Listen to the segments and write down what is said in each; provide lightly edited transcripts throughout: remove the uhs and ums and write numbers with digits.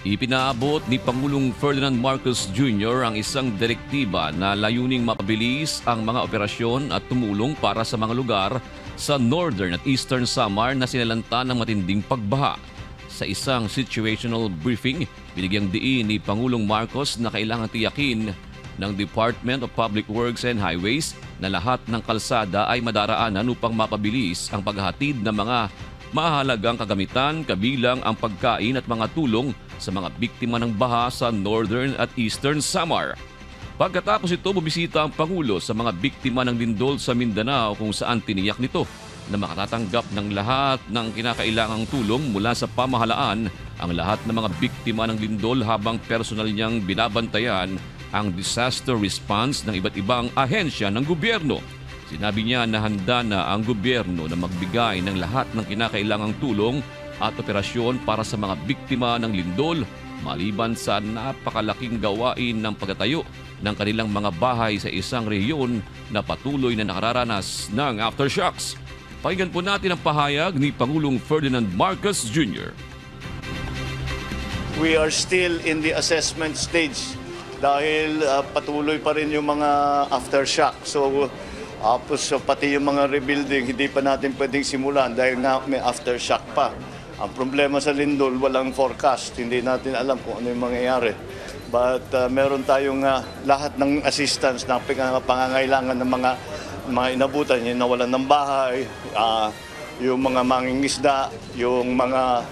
Ipinaabot ni Pangulong Ferdinand Marcos Jr. ang isang direktiba na layuning mapabilis ang mga operasyon at tumulong para sa mga lugar sa Northern at Eastern Samar na sinalanta ng matinding pagbaha. Sa isang situational briefing, binigyang diin ni Pangulong Marcos na kailangan tiyakin ng Department of Public Works and Highways na lahat ng kalsada ay madaraanan upang mapabilis ang paghahatid ng mga mahalagang kagamitan kabilang ang pagkain at mga tulong sa mga biktima ng baha sa Northern at Eastern Samar. Pagkatapos ito, bubisita ang Pangulo sa mga biktima ng lindol sa Mindanao kung saan tiniyak nito na makatatanggap ng lahat ng kinakailangang tulong mula sa pamahalaan ang lahat ng mga biktima ng lindol habang personal niyang binabantayan ang disaster response ng iba't ibang ahensya ng gobyerno. Sinabi niya na handa na ang gobyerno na magbigay ng lahat ng kinakailangang tulong at operasyon para sa mga biktima ng lindol maliban sa napakalaking gawain ng pagtatayo ng kanilang mga bahay sa isang rehiyon na patuloy na nakararanas ng aftershocks. Pakinggan po natin ang pahayag ni Pangulong Ferdinand Marcos Jr. We are still in the assessment stage dahil patuloy pa rin yung mga aftershock. So pati yung mga rebuilding, hindi pa natin pwedeng simulan dahil nga may aftershock pa. Ang problema sa lindol, walang forecast. Hindi natin alam kung ano yung mangyayari. But meron tayong lahat ng assistance na pangangailangan ng mga inabutan, yung nawalan ng bahay, yung mga mangingisda, yung mga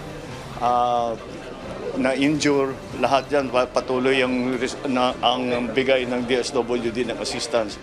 na-injure, lahat yan patuloy ang bigay ng DSWD ng assistance.